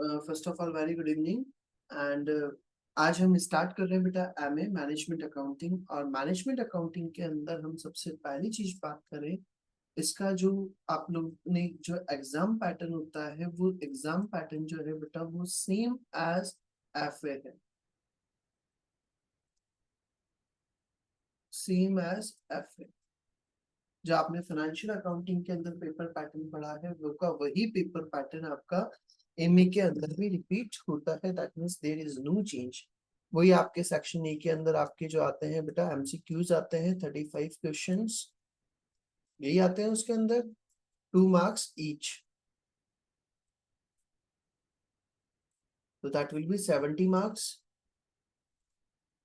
First of all very good evening and आज हम start कर रहे हैं बेटा एमए मैनेजमेंट अकाउंटिंग। और मैनेजमेंट अकाउंटिंग के अंदर हम सबसे पहली चीज बात करें, इसका जो आप लोग ने जो एग्जाम पैटर्न होता है वो एग्जाम पैटर्न जो है बेटा वो सेम एज एफए है, सेम एज एफए। जो आपने फाइनेंशियल अकाउंटिंग के अंदर पेपर पैटर्न पढ़ा है वो का वही पेपर पैटर्न आपका एमए के अंदर भी रिपीट होता है। That means there is no change. वही आपके सेक्शन ए के अंदर आपके जो आते हैं बेटा एमसीक्यूज आते हैं 35 क्वेश्चंस, यही आते हैं उसके अंदर 2 मार्क्स ईच, तो दैट विल बी 70 मार्क्स।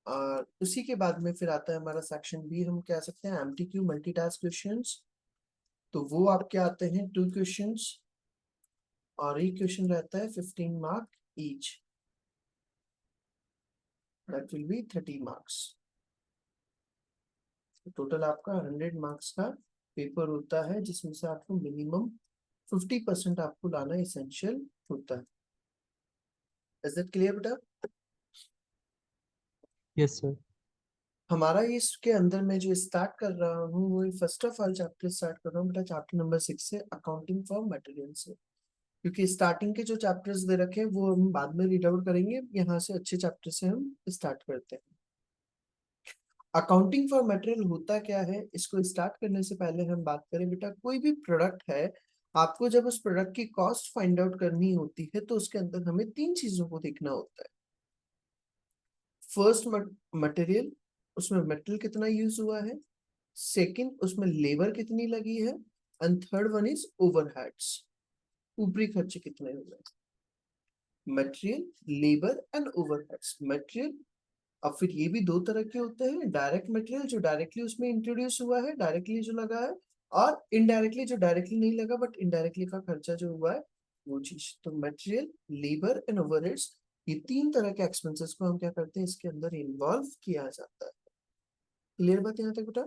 और उसी के बाद में फिर आता है हमारा सेक्शन बी, हम कह सकते हैं एमटीक्यू मल्टीटास्क क्वेश्चंस। तो वो आपके आते हैं 2 क्वेश्चंस और एक क्वेश्चन रहता है 15 mark each, that will be 30 marks. Total आपका 100 मार्क्स का पेपर होता है जिसमें से आपको मिनिमम 50% आपको लाना एसेंशियल होता है। इज दैट क्लियर बेटा? Yes sir. हमारा इसके अंदर मैं जो स्टार्ट कर रहा हूँ वो first of all chapter start कर रहा हूँ बेटा चैप्टर नंबर 6 से, अकाउंटिंग फॉर मटेरियल से। क्योंकि स्टार्टिंग के जो चैप्टर्स दे रखे हैं वो हम बाद में रीड आउट करेंगे, यहाँ से अच्छे चैप्टर से हम स्टार्ट करते हैं। अकाउंटिंग फॉर मटेरियल होता क्या है, इसको स्टार्ट करने से पहले हम बात करें बेटा, कोई भी प्रोडक्ट है आपको जब उस प्रोडक्ट की कॉस्ट फाइंड आउट करनी होती है तो उसके अंदर हमें 3 चीजों को देखना होता है। फर्स्ट मटेरियल, उसमें मटेरियल कितना यूज हुआ है। सेकंड, उसमें लेबर कितनी लगी है। And third one is overheads, ऊपरी खर्चे कितने हुए। Material, labour and overheads. Material, अब फिर ये भी 2 तरह के होते हैं, डायरेक्ट मटेरियल जो डायरेक्टली उसमें इंट्रोड्यूस हुआ है, डायरेक्टली जो लगा है, और इनडायरेक्टली जो डायरेक्टली नहीं लगा बट इनडायरेक्टली का खर्चा जो हुआ है वो चीज। तो मटेरियल, लेबर एंड ओवरहेड्स, ये 3 तरह के एक्सपेंसेस को हम क्या करते हैं इसके अंदर इन्वॉल्व किया जाता है। क्लियर बात यहाँ तक बेटा?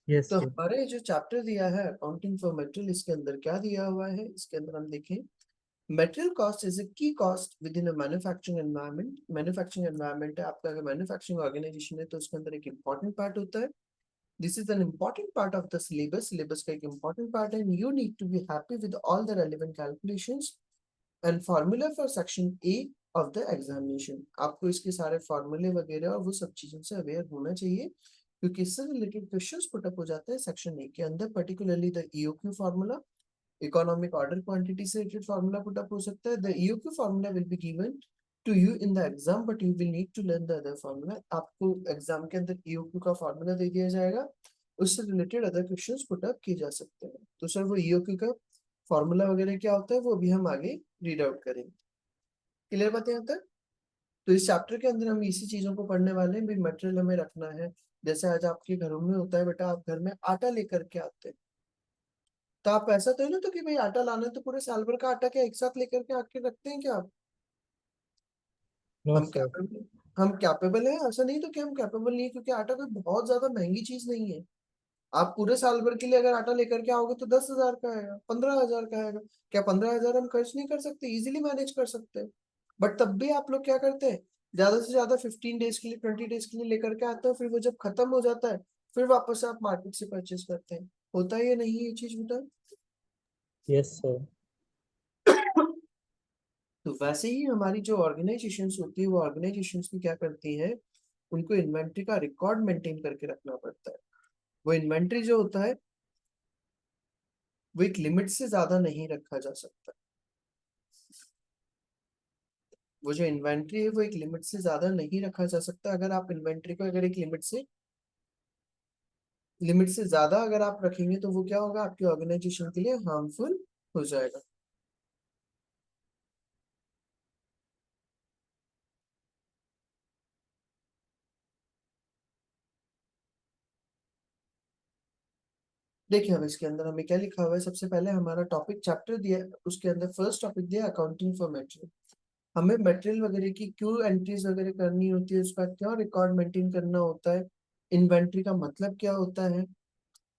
यस तो सर। हमारे जो चैप्टर दिया है अकाउंटिंग फॉर मटेरियल, इसके अंदर क्या दिया हुआ है, इसके अंदर हम देखें मेटेरियल कॉस्ट इज अ की cost with in a manufacturing environment. Manufacturing environment है आपका, अगर मैन्युफैक्चरिंग ऑर्गेनाइजेशन है तो उसके अंदर एक इंपॉर्टेंट पार्ट होता है। This is an important part of the syllabus, syllabus का एक इंपॉर्टेंट पार्ट है। You need to be happy with all the relevant calculations and formula for section A of the examination. आपको इसके सारे फार्मूले वगैरह और वो सब चीजों से अवेयर होना चाहिए, क्योंकि इससे रिलेटेड क्वेश्चंस पुटअप हो जाते हैं सेक्शन ए के अंदर, particularly the EOQ formula, economic order quantity से रिलेटेड फार्मूला पुटअप हो सकता है। The EOQ formula will be given to you in the exam but you will need to learn the other formula. आपको exam के अंदर EOQ का formula दे दिया जाएगा, उससे रिलेटेड अदर क्वेश्चंस पुटअप किए जा सकते हैं। तो सर वो ईओक्यू का फार्मूला वगैरह क्या होता है वो भी हम आगे रीड आउट करेंगे। क्लियर बात है यहाँ तक? तो इस चैप्टर के अंदर हम इसी चीजों को पढ़ने वाले हैं। भी मटेरियल हमें रखना है, जैसे आज आपके घरों में होता है बेटा, आप घर में आटा लेकर के आते हैं, तो आप ऐसा तो है ना तो कि भाई आटा लाना है तो पूरे साल भर का आटा क्या एक साथ लेकर के आके रखते हैं क्या आप? नो हम सर। कैपेबल हम कैपेबल है? ऐसा नहीं तो कि हम कैपेबल नहीं है, क्योंकि आटा कोई बहुत ज्यादा महंगी चीज नहीं है। आप पूरे साल भर के लिए अगर आटा लेकर के आओगे तो 10,000 का आएगा, 15,000 का आएगा। क्या 15,000 हम खर्च नहीं कर सकते? इजीली मैनेज कर सकते हैं। बट तब भी आप लोग क्या करते हैं, ज्यादा से ज्यादा 15 डेज के लिए 20 डेज के लिए लेकर के आते हो, फिर वो जब खत्म हो जाता है फिर वापस आप मार्केट से परचेज करते हैं। होता है या नहीं ये चीज बेटा? Yes sir. तो वैसे ही हमारी जो ऑर्गेनाइजेशंस होती है वो ऑर्गेनाइजेशंस भी क्या करती हैं, उनको इन्वेंट्री का रिकॉर्ड मेंटेन करके रखना पड़ता है। वो इन्वेंट्री जो होता है वो एक लिमिट से ज्यादा नहीं रखा जा सकता। वो जो इन्वेंट्री है वो एक लिमिट से ज्यादा नहीं रखा जा सकता। अगर आप इन्वेंट्री को अगर एक लिमिट से ज्यादा अगर आप रखेंगे तो वो क्या होगा, आपकी ऑर्गेनाइजेशन के लिए हार्मफुल हो जाएगा। देखिए अब इसके अंदर हमें क्या लिखा हुआ है, सबसे पहले हमारा टॉपिक चैप्टर दिया है, उसके अंदर फर्स्ट टॉपिक दिया अकाउंटिंग फॉर मटेरियल। हमें मटेरियल वगैरह की क्यों एंट्रीज वगैरह करनी होती है, उसका क्या रिकॉर्ड मेंटेन करना होता है, इन्वेंट्री का मतलब क्या होता है।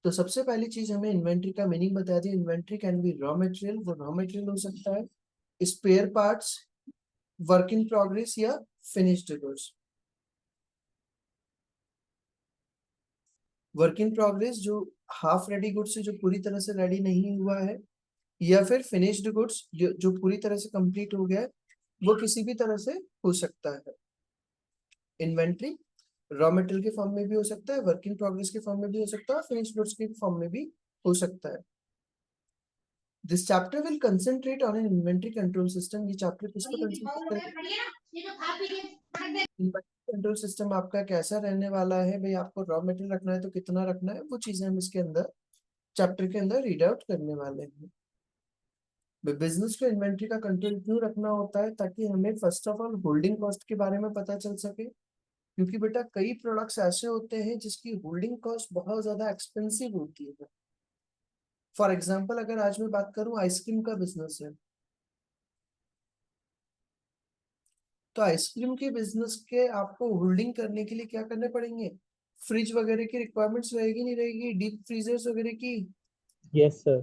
तो सबसे पहली चीज हमें इन्वेंट्री का मीनिंग बता दी। Inventory can be raw material, वो रॉ मटेरियल हो सकता है। Spare parts, work in progress या finished goods. Work in progress जो हाफ रेडी गुड्स है, जो पूरी तरह से रेडी नहीं हुआ है, या फिर फिनिश्ड गुड्स जो पूरी तरह से कंप्लीट हो गया है, वो किसी भी तरह से हो सकता है। इन्वेंट्री रॉ मटेरियल के फॉर्म में भी हो सकता है, वर्क इन प्रोग्रेस के फॉर्म में भी हो सकता है, फिनिश्ड गुड्स के फॉर्म में भी हो सकता है। This chapter will concentrate on an inventory control system. ये चैप्टर किस पर कंसंट्रेट करेगा? इन्वेंट्री कंट्रोल सिस्टम आपका कैसा रहने वाला है भाई, आपको रॉ मटेरियल रखना है तो कितना रखना है, वो चीजें हम इसके अंदर चैप्टर के अंदर रीड आउट करने वाले हैं। बिजनेस को इन्वेंट्री का कंट्रोल क्यों रखना होता है? ताकि हमें first of all holding cost के बारे में पता चल सके, क्योंकि बेटा कई प्रोडक्ट्स ऐसे होते हैं जिसकी होल्डिंग कॉस्ट बहुत ज्यादा एक्सपेंसिव होती है। फॉर एग्जाम्पल अगर आज मैं बात करूं, आइसक्रीम का बिजनेस है, तो आइसक्रीम के बिजनेस के आपको होल्डिंग करने के लिए क्या करने पड़ेंगे? फ्रिज वगैरह की रिक्वायरमेंट्स रहेगी नहीं रहेगी, डीप फ्रीजर्स वगैरह की, Yes, sir.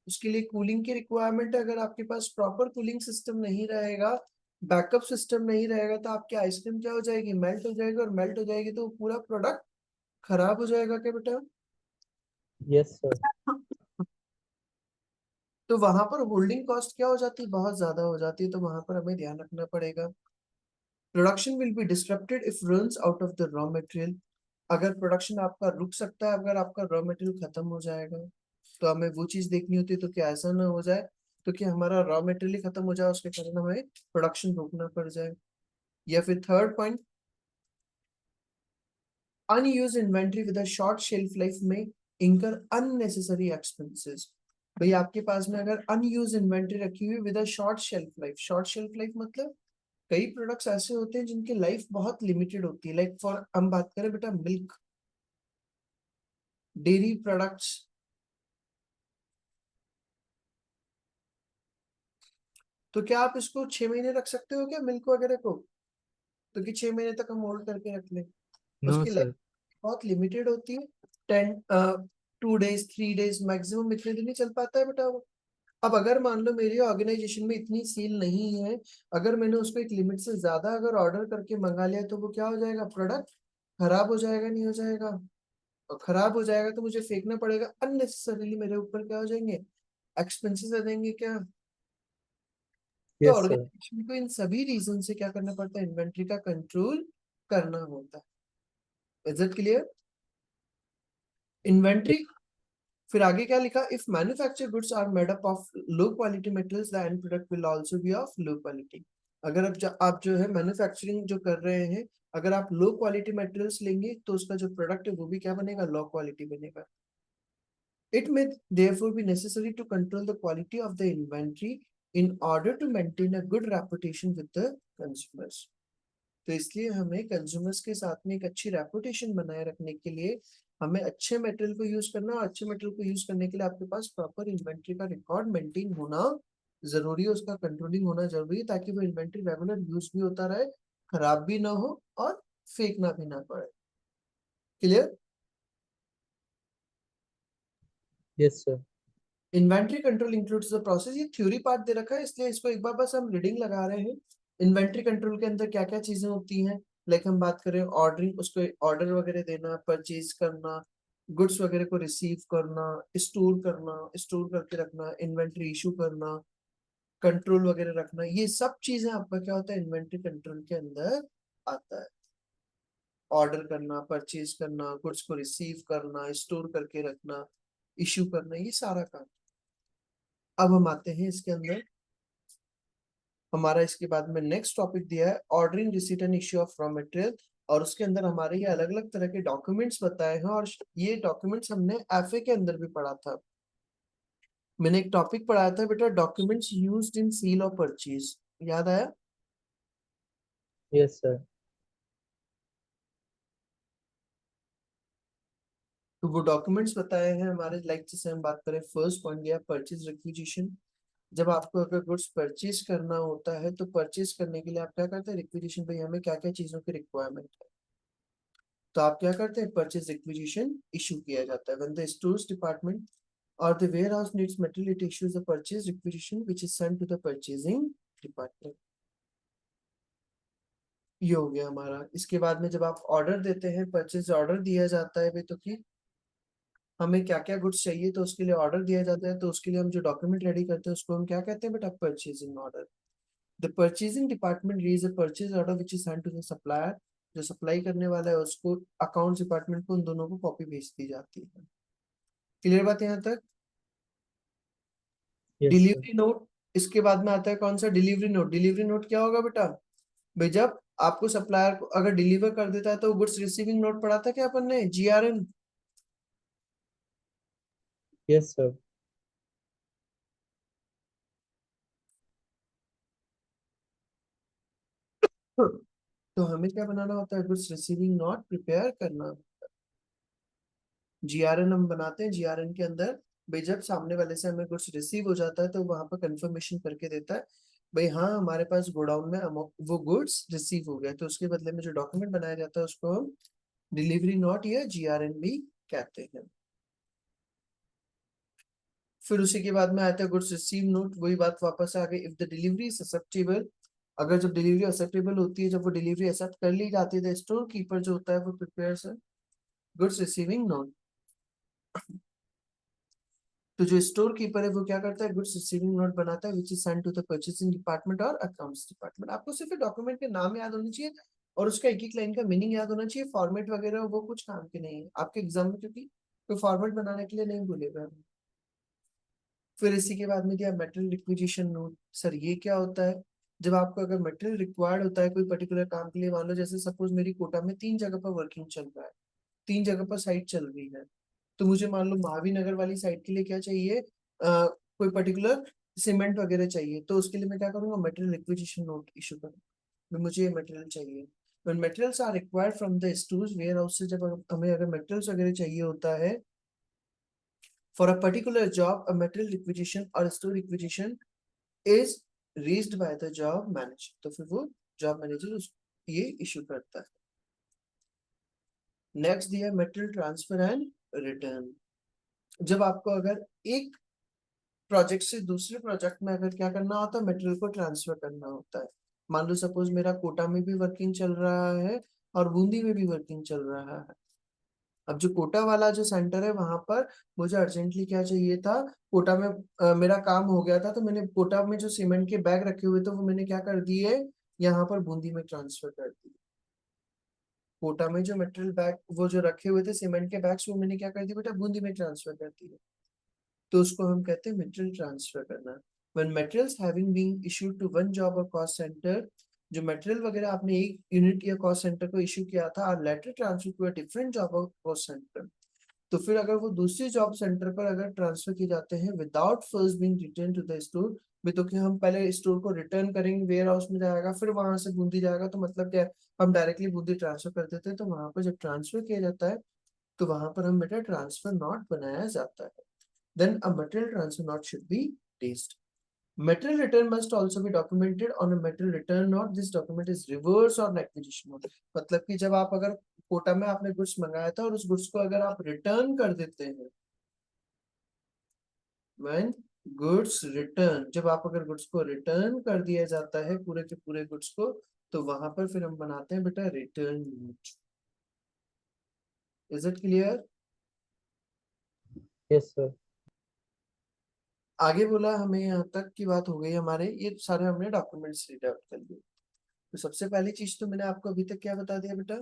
उसके लिए कूलिंग की रिक्वायरमेंट है। अगर आपके पास प्रॉपर कूलिंग सिस्टम नहीं रहेगा, बैकअप सिस्टम नहीं रहेगा, तो आपकी आइसक्रीम क्या हो जाएगी? मेल्ट हो जाएगी, और मेल्ट हो जाएगी तो पूरा प्रोडक्ट खराब हो जाएगा क्या बेटा? Yes, sir. तो वहां पर होल्डिंग कॉस्ट क्या हो जाती है? बहुत ज्यादा हो जाती है, तो वहां पर हमें ध्यान रखना पड़ेगा। Production will be disrupted if runs out of the raw material. अगर प्रोडक्शन आपका रुक सकता है अगर आपका रॉ मटेरियल खत्म हो जाएगा, तो हमें वो चीज देखनी होती है, तो क्या ऐसा ना हो जाए तो कि हमारा रॉ मटेरियल खत्म हो जाए, उसके कारण हमें प्रोडक्शन रोकना पड़ जाए। या फिर third point, unused inventory with a short shelf life में इंकर अननेसेसरी एक्सपेंसेस। भाई आपके पास में अगर अनयूज इन्वेंट्री रखी हुई with a short shelf life, short shelf life मतलब कई प्रोडक्ट्स ऐसे होते हैं जिनकी लाइफ बहुत लिमिटेड होती है। लाइक फॉर हम बात करें बेटा मिल्क, डेयरी प्रोडक्ट्स, तो क्या आप इसको 6 महीने रख सकते हो क्या मिल्क वगैरह को? तो कि 6 महीने तक हम होल्ड करके रख लें? No, उसकी लाइफ sir. बहुत लिमिटेड होती है। 2 डेज 3 डेज मैक्सिमम, इतने दिन ही चल पाता है बेटा वो। अब अगर मान लो मेरी ऑर्गेनाइजेशन में इतनी सील नहीं है, अगर मैंने उसको एक लिमिट से ज्यादा अगर ऑर्डर करके मंगा लिया, तो वो क्या हो जाएगा? प्रोडक्ट खराब हो जाएगा, नहीं हो जाएगा? और खराब हो जाएगा तो मुझे फेंकना पड़ेगा, अननेसेसरीली मेरे ऊपर क्या हो जाएंगे? एक्सपेंसेस आ जाएंगे क्या? तो Yes, sir. ऑर्गेनाइजेशन को इन सभी रीजन से क्या करना पड़ता है? इन्वेंट्री का कंट्रोल करना होता है। Is it clear? इन्वेंट्री, फिर आगे क्या लिखा? If manufacture goods are made up of low quality materials, the end product will also be of low quality. अगर आप जो है मैन्युफैक्चरिंग जो कर रहे हैं, अगर आप लो क्वालिटी मटेरियल्स लेंगे तो उसका जो प्रोडक्ट है वो भी क्या बनेगा? लो क्वालिटी बनेगा। It may therefore be necessary to control the quality of the inventory in order to maintain a good reputation with the consumers. तो इसलिए हमें कंज्यूमर्स के साथ में एक अच्छी रेपुटेशन बनाए रखने के लिए हमें अच्छे मटेरियल को यूज करना, और अच्छे मटेरियल को यूज करने के लिए आपके पास प्रॉपर इन्वेंट्री का रिकॉर्ड मेंटेन होना जरूरी है, उसका कंट्रोलिंग होना जरूरी है, ताकि वो इन्वेंट्री रेगुलर यूज भी होता रहे, खराब भी ना हो और फेंकना भी ना पड़े। Clear? Yes, sir. Inventory control includes the process. ये थ्योरी पार्ट दे रखा है, इसलिए इसको एक बार बस हम रीडिंग लगा रहे हैं। इन्वेंट्री कंट्रोल के अंदर क्या क्या चीजें होती हैं? लाइक हम बात करें ऑर्डरिंग, उसको ऑर्डर वगैरह देना, परचेज करना, गुड्स वगैरह को रिसीव करना, स्टोर करना, स्टोर करके रखना, इन्वेंट्री इशू करना, कंट्रोल वगैरह रखना, ये सब चीजें आपका क्या होता है? इन्वेंट्री कंट्रोल के अंदर आता है। ऑर्डर करना, परचेज करना, गुड्स को रिसीव करना, स्टोर करके रखना, इशू करना, ये सारा काम। अब हम आते हैं इसके अंदर, हमारा इसके बाद में नेक्स्ट टॉपिक दिया है ordering, receipt and issue of raw material. और उसके अंदर हमारे ये अलग अलग तरह के डॉक्यूमेंट्स बताए हैं, और ये डॉक्यूमेंट्स हमने एफए के अंदर भी पढ़ा था। मैंने एक टॉपिक पढ़ाया था बेटा, डॉक्यूमेंट्स यूज्ड इन सील और परचेज, याद आया? Yes, sir. तो वो डॉक्यूमेंट्स बताए हैं हमारे, लाइक जैसे हम बात करें, फर्स्ट पॉइंट दिया परचेज रिक्विजिशन। जब आपको अगर गुड्स परचेज करना होता है, तो परचेज करने के लिए आप क्या करते हैं? रिक्विजिशन, भाई हमें क्या क्या चीजों की रिक्वायरमेंट है, तो आप क्या करते हैं? परचेज रिक्विजिशन इशू किया जाता है। When the stores department or the warehouse needs material, it issues a purchase requisition which is sent to the purchasing department. ये हो गया हमारा। इसके बाद में जब आप ऑर्डर देते हैं, परचेज ऑर्डर दिया जाता है भाई, तो कि हमें क्या क्या गुड्स चाहिए, तो उसके लिए ऑर्डर दिया जाता है, तो उसके लिए हम जो डॉक्यूमेंट रेडी करते हैं उसको हम क्या कहते हैं बेटा, purchasing order. The purchasing department raises a purchase order which is send to the supplier. जो सप्लाई करने वाला है उसको अकाउंट्स डिपार्टमेंट को, उन दोनों को कॉपी भेज दी जाती है। क्लियर बात है यहाँ तक? Yes, sir. डिलीवरी नोट, इसके बाद में आता है कौन सा, डिलीवरी नोट। डिलीवरी नोट क्या होगा बेटा भाई, जब आपको सप्लायर को अगर डिलीवर कर देता है तो गुड्स रिसीविंग नोट पढ़ा था क्या अपन ने, GRN। Yes, sir. तो हमें क्या बनाना होता है, गुड्स रिसीविंग नोट प्रिपेयर करना। GRN हम बनाते हैं, GRN के अंदर भाई जब सामने वाले से हमें कुछ रिसीव हो जाता है तो वहां पर कंफर्मेशन करके देता है भाई हाँ हमारे पास गोडाउन में वो गुड्स रिसीव हो गया, तो उसके बदले में जो डॉक्यूमेंट बनाया जाता है उसको हम डिलीवरी नोट या GRN भी कहते हैं। फिर उसी के बाद में आता है गुड्स रिसीव नोट। वही बात वापस आ गई, इफ द डिलीवरी एक्सेप्टेबल, अगर जब डिलीवरी एक्सेप्टेबल होती है, जब वो डिलीवरी एक्सेप्ट कर ली जाती है, स्टोर कीपर जो होता है वो प्रिपेयर गुड्स रिसीविंग नोट। तो जो स्टोर कीपर है वो क्या करता है, गुड्स रिसीविंग नोट बनाता है which is send to the purchasing department और अकाउंट्स डिपार्टमेंट। आपको सिर्फ डॉक्यूमेंट के नाम याद होने चाहिए और उसका एक एक लाइन का मीनिंग याद होना चाहिए। फॉर्मेट वगैरह वो कुछ काम के नहीं है आपके एग्जाम में, क्योंकि कोई फॉर्मेट बनाने के लिए नहीं बोलेगा हमें। फिर इसी के बाद में दिया मेटेरियल रिक्विजिशन नोट। सर ये क्या होता है, जब आपको अगर मटेरियल रिक्वायर्ड होता है कोई पर्टिकुलर काम के लिए, मान लो जैसे सपोज मेरी कोटा में 3 जगह पर वर्किंग चल रहा है, 3 जगह पर साइट चल रही है, तो मुझे मान लो महावीर नगर वाली साइट के लिए क्या चाहिए, कोई पर्टिकुलर सीमेंट वगैरह चाहिए, तो उसके लिए मैं क्या करूंगा, मटेरियल रिक्विजिशन नोट इशू करूंगा, मुझे ये मटेरियल चाहिए। when materials are required from the stores warehouse से, जब हमें अगर मटेरियल्स वगैरह चाहिए होता है for a particular job, a material requisition or store requisition is raised by the job manager, तो फिर वो जॉब मैनेजर ये इशू करता है। नेक्स्ट दिया मटेरियल ट्रांसफर एंड रिटर्न। जब आपको अगर एक प्रोजेक्ट से दूसरे प्रोजेक्ट में अगर क्या करना होता है, मटेरियल को ट्रांसफर करना होता है। मान लो सपोज मेरा कोटा में भी वर्किंग चल रहा है और बूंदी में भी वर्किंग चल रहा है। अब जो कोटा वाला जो सेंटर है वहां पर मुझे अर्जेंटली क्या चाहिए था, कोटा में मेरा काम हो गया था, तो मैंने कोटा में जो सीमेंट के बैग रखे हुए थे वो मैंने क्या कर दिए, यहाँ पर बूंदी में ट्रांसफर कर दिए। कोटा में जो मटेरियल बैग वो जो रखे हुए थे सीमेंट के बैग्स, वो मैंने क्या कर दिया बेटा, बूंदी में ट्रांसफर कर दिए। तो उसको हम कहते हैं मटेरियल ट्रांसफर करना। When materials having been issued to one job or cost centre, जो मटेरियल वगैरह आपने एक यूनिट या कॉस्ट सेंटर को इशू किया था, और later transfer to a different job or cost centre, तो फिर अगर वो दूसरी जॉब सेंटर पर अगर ट्रांसफर किए जाते हैं without first being return to the store, भी तो कि हम पहले स्टोर को रिटर्न करेंगे, वेयर हाउस में जाएगा, फिर वहां से बूंदी जाएगा, तो मतलब क्या है, हम डायरेक्टली बूंदी ट्रांसफर कर देते हैं। तो वहां पर जब ट्रांसफर किया जाता है तो वहां पर हम बेटा ट्रांसफर नॉट बनाया जाता है। then a material transfer note should be raised. Material return must also be documented on a material return note. This document is reverse or acquisition note. मतलब कि जब आप अगर कोटा में आपने गुड्स मंगाया था और उस गुड्स को अगर आप रिटर्न कर देते हैं, when goods return, जब आप अगर गुड्स को रिटर्न कर दिया जाता है पूरे के पूरे गुड्स को, तो वहां पर फिर हम बनाते हैं बेटा return note. Is it clear? Yes, sir. आगे बोला हमें यहाँ तक की बात हो गई हमारे, ये सारे हमने डॉक्यूमेंट्स रीड आउट कर लिए। तो सबसे पहली चीज तो मैंने आपको अभी तक क्या बता दिया बेटा,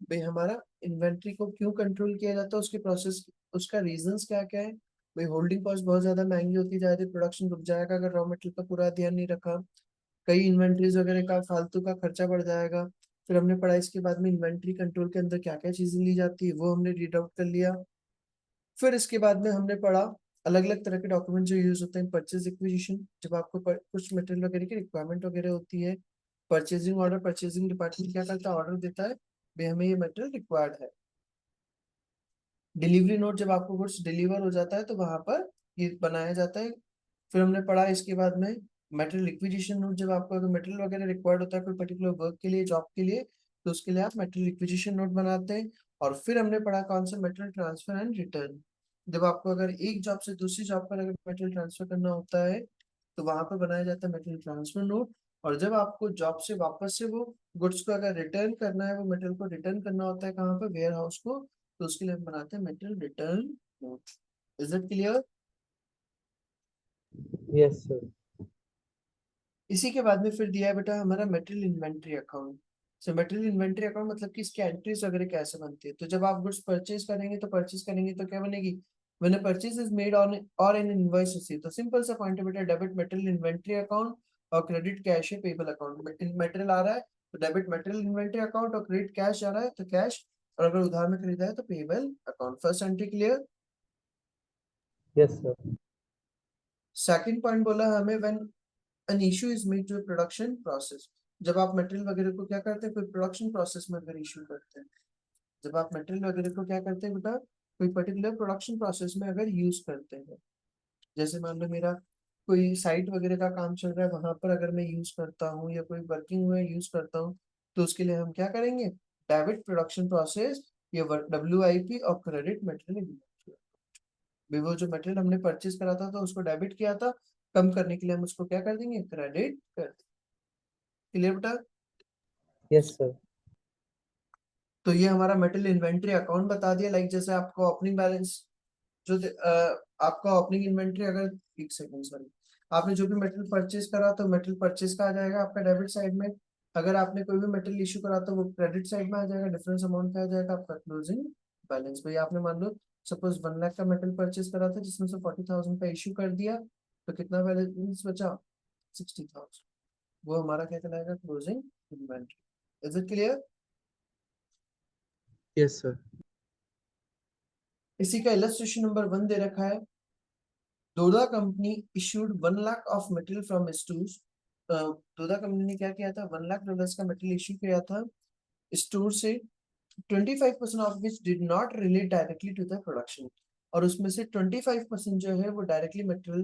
भाई हमारा इन्वेंट्री को क्यों कंट्रोल किया जाता है, उसके प्रोसेस, उसका रीजंस क्या क्या है। भाई होल्डिंग कॉस्ट बहुत ज्यादा महंगी होती जा रही है, प्रोडक्शन रुक जाएगा अगर रॉ मटेरियल का पूरा ध्यान नहीं रखा, कई इन्वेंट्रीज वगैरह का फालतू का खर्चा बढ़ जाएगा। फिर हमने पढ़ा इसके बाद में इन्वेंट्री कंट्रोल के अंदर क्या क्या चीजें ली जाती है, वो हमने रीड आउट कर लिया। फिर इसके बाद में हमने पढ़ा अलग अलग तरह के डॉक्यूमेंट जो यूज होते हैं, परचेज रिक्विजिशन, जब आपको कुछ मटेरियल वगैरह की रिक्वायरमेंट वगैरह होती है। परचेजिंग ऑर्डर, परचेजिंग डिपार्टमेंट क्या करता है, ऑर्डर देता है भाई हमें ये मटेरियल रिक्वायर्ड है। डिलीवरी नोट, जब आपको गुड्स डिलीवर हो जाता है तो वहां पर ये बनाया जाता है। फिर हमने पढ़ा इसके बाद में मटेरियल रिक्विजिशन नोट, जब आपको अगर मटेरियल वगैरह रिक्वायर्ड होता है कोई पर्टिकुलर वर्क के लिए, जॉब के लिए, तो उसके लिए आप मटेरियल रिक्विजिशन नोट बनाते हैं। और फिर हमने पढ़ा कौन सा, मटेरियल ट्रांसफर एंड रिटर्न, जब आपको अगर एक जॉब से दूसरी जॉब पर अगर मटेरियल ट्रांसफर करना होता है तो वहां पर बनाया जाता है मटेरियल ट्रांसफर नोट। और जब आपको जॉब से वापस से वो गुड्स को अगर रिटर्न करना है, वो मटेरियल को रिटर्न करना होता है कहाँ पर, वेयर हाउस को, तो उसके लिए हम बनाते हैं material return note. Is it clear? Yes, sir. इसी के बाद में फिर दिया है बेटा हमारा material inventory account. So material inventory account मतलब कि इसकी एंट्रीज वगैरह कैसे बनती है। तो जब आप गुड्स परचेज करेंगे तो क्या बनेगी, when a purchase is made on और एन इनवॉइस रिसीव। तो सिंपल सा पॉइंट है बेटा, डेबिट मटेरियल इन्वेंट्री अकाउंट और क्रेडिट कैश है पेबल अकाउंट। मटेरियल आ रहा है तो डेबिट मटेरियल इन्वेंट्री अकाउंट, और क्रेडिट कैश आ रहा है तो कैश, और अगर उधार में खरीदा है तो payable account. First entry clear. Yes, sir. Second point बोला हमें, when an issue is made to a production process। जब आप मटेरियल वगैरह को क्या करते हैं, कोई प्रोडक्शन प्रोसेस में अगर इशू करते हैं, जब आप मटेरियल वगैरह को क्या करते हैं बेटा, कोई पर्टिकुलर प्रोडक्शन प्रोसेस में अगर यूज करते हैं, जैसे मान लो मेरा कोई साइट वगैरह का काम चल रहा है, वहां पर अगर मैं यूज करता हूँ या कोई वर्किंग में यूज करता हूँ, तो उसके लिए हम क्या करेंगे, डेबिट प्रोडक्शन प्रोसेस या WIP और क्रेडिट मटेरियल। वो जो मटेरियल हमने परचेज करा था तो उसको डेबिट किया था, कम करने के लिए हम उसको क्या कर देंगे, क्रेडिट कर। क्लियर बेटा? Yes, sir. तो ये हमारा मटेरियल इन्वेंट्री अकाउंट बता दिया। लाइक जैसे आपको ओपनिंग बैलेंस जो आपका ओपनिंग इन्वेंट्री, अगर एक सेकंड सॉरी, आपने जो भी मटेरियल परचेज करा तो मटेरियल परचेज का आ जाएगा आपका डेबिट साइड में। अगर आपने कोई भी मटेरियल इशू करा तो वो क्रेडिट साइड में आ जाएगा, डिफरेंस अमाउंट का आ जाएगा आपका क्लोजिंग बैलेंस। भाई आपने मान लो सपोज 1 लाख का मटेरियल परचेज करा था, जिसमें से 40,000 का इशू कर दिया, तो कितना बैलेंस बचा, 60,000। वो हमारा क्या कहलाएगा, closing inventory. Is it clear? Yes, sir. इसी का इलस्ट्रेशन नंबर 1 दे रखा है। Doda company issued 1 lakh of material from stores. Doda company ने क्या किया था, $1 लाख का मटेरियल इशू किया था स्टोर से, 25% of which did not relate directly to the production. और उसमें से 25% जो है वो डायरेक्टली मटेरियल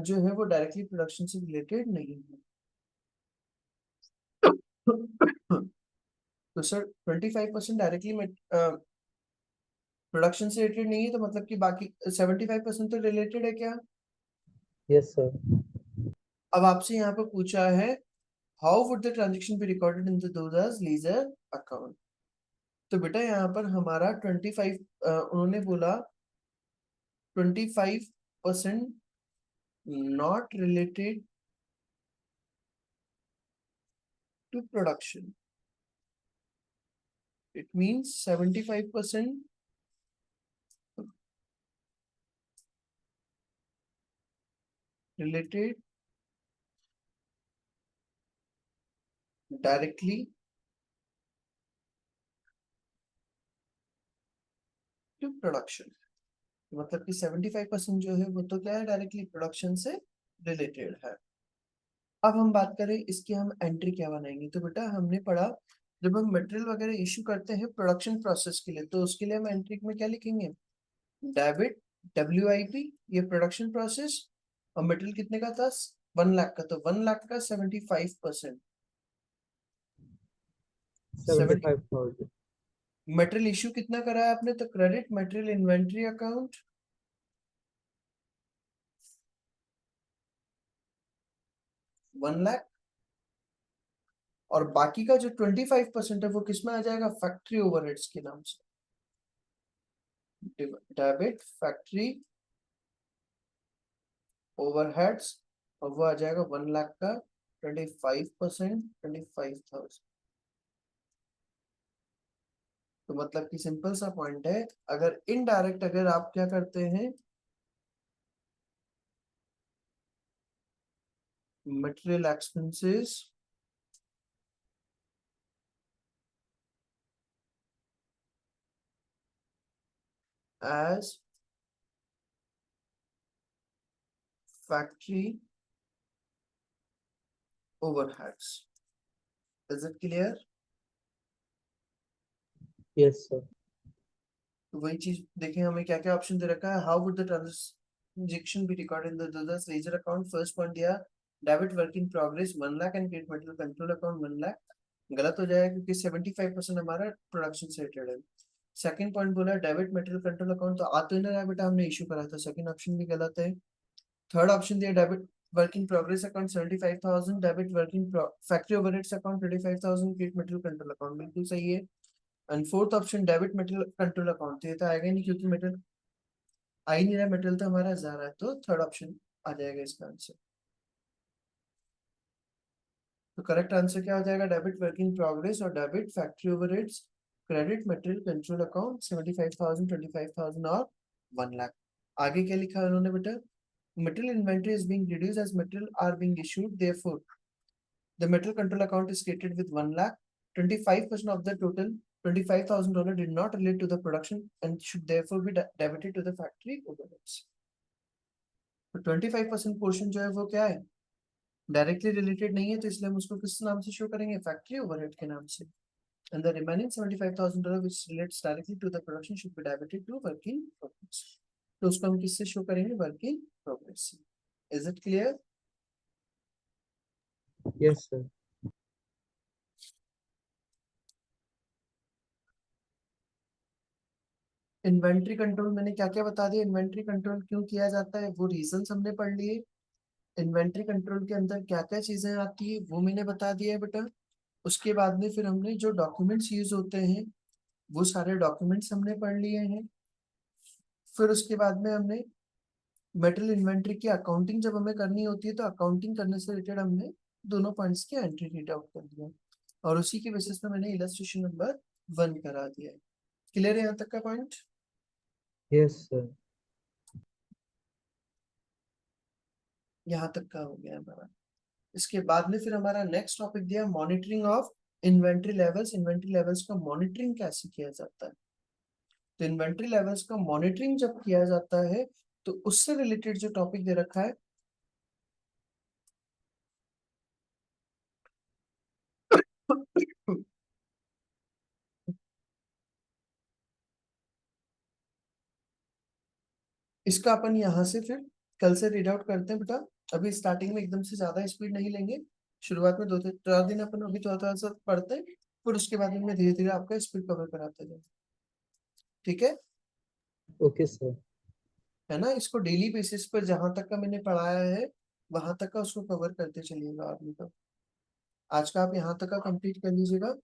जो है वो डायरेक्टली प्रोडक्शन से रिलेटेड नहीं है। तो सर 25% डायरेक्टली प्रोडक्शन से रिलेटेड नहीं है, तो मतलब कि बाकी 75% तो रिलेटेड है क्या। Yes, sir. अब आपसे यहाँ पे पूछा है, how would the transaction be recorded in the Doda's ledger account. तो बेटा यहाँ पर हमारा 25 उन्होंने बोला 25% not related to production, it means 75% related directly to production. मतलब कि 75% जो है वो तो क्या है, डायरेक्टली प्रोडक्शन से रिलेटेड है। अब हम बात करें इसकी, हम एंट्री क्या बनाएंगे। तो बेटा हमने पढ़ा, जब हम मटेरियल वगैरह इशू करते हैं प्रोडक्शन प्रोसेस के लिए, तो उसके लिए हम एंट्री में क्या लिखेंगे, डेबिट WIP, ये प्रोडक्शन प्रोसेस, और मटेरियल कितने का था, 1 लाख का, तो 1 लाख का 75%, 70। 75,000. मटेरियल इशू कितना करा है आपने, तो credit material inventory account 1 lakh, और बाकी का जो 25% है वो किसमें आ जाएगा, फैक्ट्री ओवरहेड्स के नाम से, डेबिट फैक्ट्री ओवरहेड्स, और वो आ जाएगा 1 लाख का 25%, 25,000। तो मतलब कि सिंपल सा पॉइंट है, अगर इनडायरेक्ट अगर आप क्या करते हैं, material expenses as factory overheads. Is it clear? Yes, sir. तो वही चीज देखें, हमें क्या क्या ऑप्शन दे रखा है, how would the transaction be record in the ledger account. First point दिया, debit work in progress 1 lakh and credit material control account 1 lakh. गलत हो जाएगा क्योंकि 75% हमारा प्रोडक्शन से रिलेटेड है। सेकंड पॉइंट बोला डेबिट मटेरियल कंट्रोल अकाउंट, तो आ तो नहीं रहा बेटा, हमने इशू करा था, सेकंड ऑप्शन भी गलत है। थर्ड ऑप्शन दिया debit work in progress account 75,000, debit working factory overheads account 25,000, credit material control account बिल्कुल सही है। And fourth option debit material control account, ये तो आएगा ही नहीं क्योंकि मटेरियल आ ही नहीं रहा, मटेरियल तो हमारा जा रहा है, तो थर्ड ऑप्शन आ जाएगा इसका आंसर। तो करेक्ट आंसर क्या हो जाएगा, डेबिट वर्किंग प्रोग्रेस और debit factory overheads, credit material control account 75,000, 25,000 और 1 लाख। आगे क्या लिखा है उन्होंने बेटा, material inventory is being reduced as material are being issued, therefore the material control account is stated with 1 lakh, 25% of the total $25,000 did not relate to the production and should therefore be debited to the factory overheads. तो 25% portion जो है वो क्या है, directly related नहीं है, तो इसलिए हम उसको किस नाम से शो करेंगे, फैक्ट्री ओवरहेड के नाम से। and the remaining $75,000 which relates directly to the production should be debited to work in progress. तो उसको हम किससे शो करेंगे, वर्क इन प्रोग्रेस से। Is it clear? Yes, sir. Inventory control मैंने क्या क्या बता दिया, इन्वेंट्री कंट्रोल क्यों किया जाता है वो रीजंस हमने पढ़ लिए। इन्वेंट्री कंट्रोल के अंदर क्या क्या चीजें आती है वो मैंने बता दिया है बेटा। उसके बाद में फिर हमने जो डॉक्यूमेंट्स यूज होते हैं वो सारे डॉक्यूमेंट्स हमने पढ़ लिए हैं। फिर उसके बाद में हमने मेटल इन्वेंट्री की अकाउंटिंग जब हमें करनी होती है तो अकाउंटिंग करने से रिलेटेड हमने दोनों पॉइंट्स की एंट्री रीड आउट कर दिया और उसी की बेसिस पे मैंने इलस्ट्रेशन नंबर 1 करा दिया है। क्लियर है यहाँ तक का पॉइंट? Yes, sir. यहाँ तक का हो गया हमारा। इसके बाद में फिर हमारा नेक्स्ट टॉपिक दिया monitoring of inventory levels. Inventory levels का मॉनिटरिंग कैसे किया जाता है, तो इन्वेंट्री लेवल्स का मॉनिटरिंग जब किया जाता है तो उससे रिलेटेड जो टॉपिक दे रखा है इसका अपन यहाँ से फिर कल से रीड आउट करते हैं बेटा। अभी स्टार्टिंग में एकदम से ज्यादा स्पीड नहीं लेंगे, शुरुआत में 2-4 दिन अपन अभी थोड़ा सा पढ़ते हैं, फिर उसके बाद में धीरे धीरे आपका स्पीड कवर कराते जाए, ठीक है? Okay, sir. है ना, इसको डेली बेसिस पर जहां तक का मैंने पढ़ाया है वहां तक का उसको कवर करते चलिएगा आगे का। आज का आप यहाँ तक का कंप्लीट कर लीजिएगा,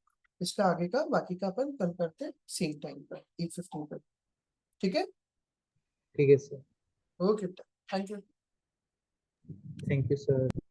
इसका आगे का बाकी का अपन कल करते हैं सेम टाइम पर 8:15 पर, ठीक है? ठीक है, sir. Okay, thank you. Thank you, sir.